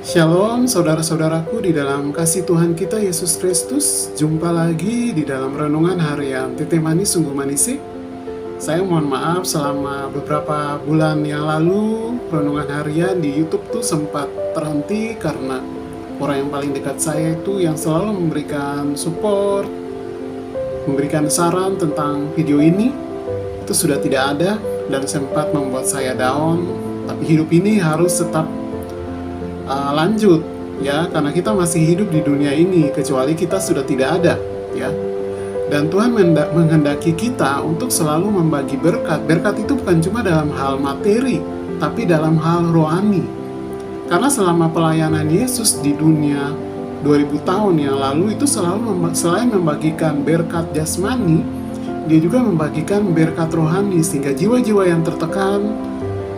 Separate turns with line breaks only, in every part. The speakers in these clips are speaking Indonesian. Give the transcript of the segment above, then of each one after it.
Shalom saudara-saudaraku di dalam kasih Tuhan kita Yesus Kristus. Jumpa lagi di dalam renungan harian Tete Manis Sungguh Manisi. Saya mohon maaf selama beberapa bulan yang lalu renungan harian di YouTube tuh sempat terhenti karena orang yang paling dekat saya itu yang selalu memberikan support, memberikan saran tentang video ini itu sudah tidak ada dan sempat membuat saya down. Tapi hidup ini harus tetap lanjut ya, karena kita masih hidup di dunia ini kecuali kita sudah tidak ada ya. Dan Tuhan menghendaki kita untuk selalu membagi berkat. Berkat itu bukan cuma dalam hal materi, tapi dalam hal rohani. Karena selama pelayanan Yesus di dunia 2000 tahun yang lalu itu selain membagikan berkat jasmani, dia juga membagikan berkat rohani sehingga jiwa-jiwa yang tertekan,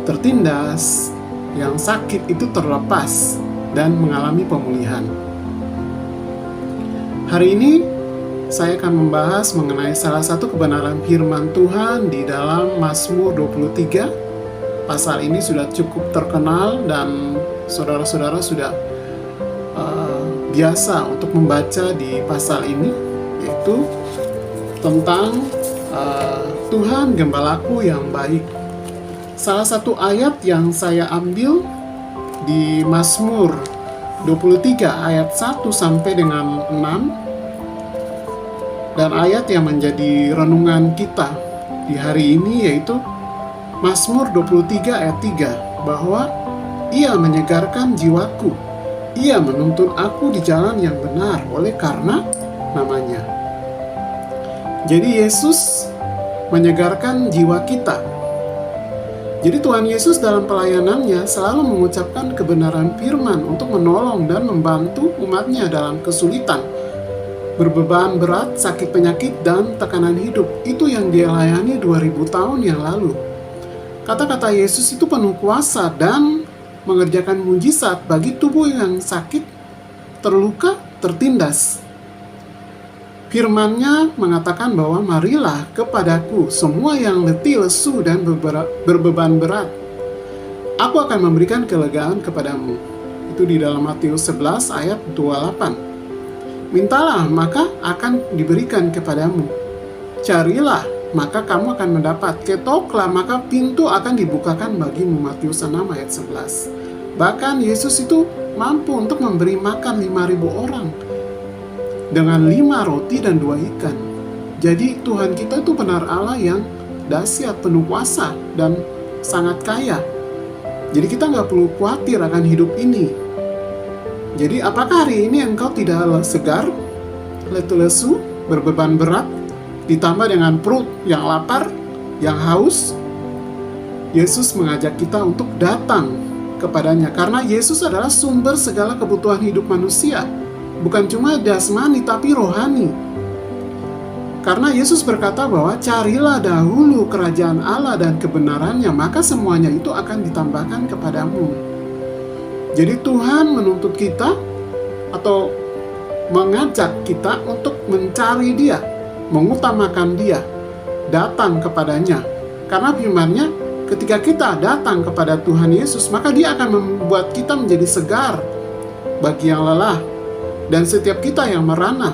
tertindas, yang sakit itu terlepas dan mengalami pemulihan. Hari ini saya akan membahas mengenai salah satu kebenaran firman Tuhan di dalam Mazmur 23. Pasal ini sudah cukup terkenal dan saudara-saudara sudah biasa untuk membaca di pasal ini, yaitu tentang Tuhan Gembalaku yang baik. Salah satu ayat yang saya ambil di Mazmur 23 ayat 1 sampai dengan 6, dan ayat yang menjadi renungan kita di hari ini yaitu Mazmur 23 ayat 3, bahwa Ia menyegarkan jiwaku, Ia menuntun aku di jalan yang benar oleh karena namanya. Jadi Yesus menyegarkan jiwa kita. Jadi Tuhan Yesus dalam pelayanannya selalu mengucapkan kebenaran firman untuk menolong dan membantu umatnya dalam kesulitan, berbeban berat, sakit penyakit, dan tekanan hidup. Itu yang dia layani 2000 tahun yang lalu. Kata-kata Yesus itu penuh kuasa dan mengerjakan mujizat bagi tubuh yang sakit, terluka, tertindas. Firman-Nya mengatakan bahwa marilah kepadaku semua yang letih, lesu, dan berbeban berat. Aku akan memberikan kelegaan kepadamu. Itu di dalam Matius 11 ayat 28. Mintalah maka akan diberikan kepadamu. Carilah maka kamu akan mendapat. Ketoklah maka pintu akan dibukakan bagimu. Matius 6 ayat 11. Bahkan Yesus itu mampu untuk memberi makan 5.000 orang dengan 5 roti dan 2 ikan. Jadi Tuhan kita itu benar Allah yang dahsyat, penuh kuasa, dan sangat kaya. Jadi kita nggak perlu khawatir akan hidup ini. Jadi apakah hari ini engkau tidak segar, letih lesu, berbeban berat, ditambah dengan perut yang lapar, yang haus? Yesus mengajak kita untuk datang kepadanya, karena Yesus adalah sumber segala kebutuhan hidup manusia. Bukan cuma jasmani tapi rohani. Karena Yesus berkata bahwa carilah dahulu kerajaan Allah dan kebenarannya, maka semuanya itu akan ditambahkan kepadamu. Jadi Tuhan menuntut kita atau mengajak kita untuk mencari Dia, mengutamakan Dia, datang kepadanya. Karena firman-Nya, ketika kita datang kepada Tuhan Yesus, maka Dia akan membuat kita menjadi segar bagi yang lelah. Dan setiap kita yang merana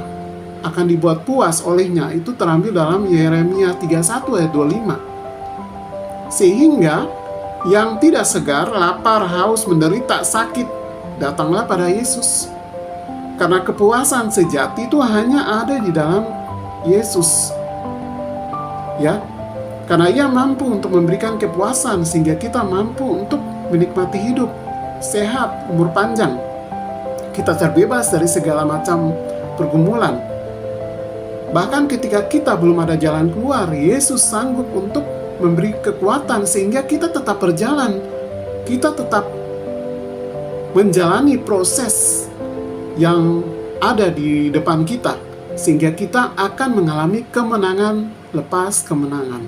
akan dibuat puas olehnya. Itu terambil dalam Yeremia 31 ayat 25. Sehingga yang tidak segar, lapar, haus, menderita, sakit, datanglah pada Yesus. Karena kepuasan sejati itu hanya ada di dalam Yesus. Ya, karena Ia mampu untuk memberikan kepuasan sehingga kita mampu untuk menikmati hidup, sehat, umur panjang. Kita terbebas dari segala macam pergumulan. Bahkan ketika kita belum ada jalan keluar, Yesus sanggup untuk memberi kekuatan sehingga kita tetap berjalan. Kita tetap menjalani proses yang ada di depan kita, sehingga kita akan mengalami kemenangan lepas kemenangan.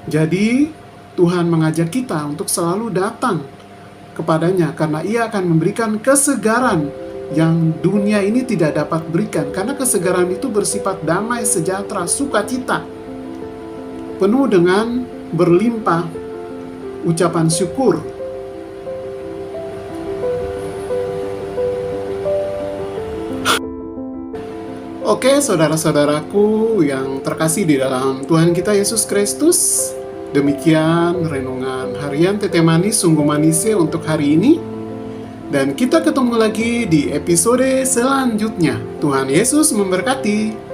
Jadi Tuhan mengajak kita untuk selalu datang kepadanya, karena Ia akan memberikan kesegaran yang dunia ini tidak dapat berikan. Karena kesegaran itu bersifat damai, sejahtera, sukacita, penuh dengan berlimpah ucapan syukur. Oke, saudara-saudaraku yang terkasih di dalam Tuhan kita Yesus Kristus, demikian renungan harian Tete Manis Sungguh Manisnya untuk hari ini. Dan kita ketemu lagi di episode selanjutnya. Tuhan Yesus memberkati.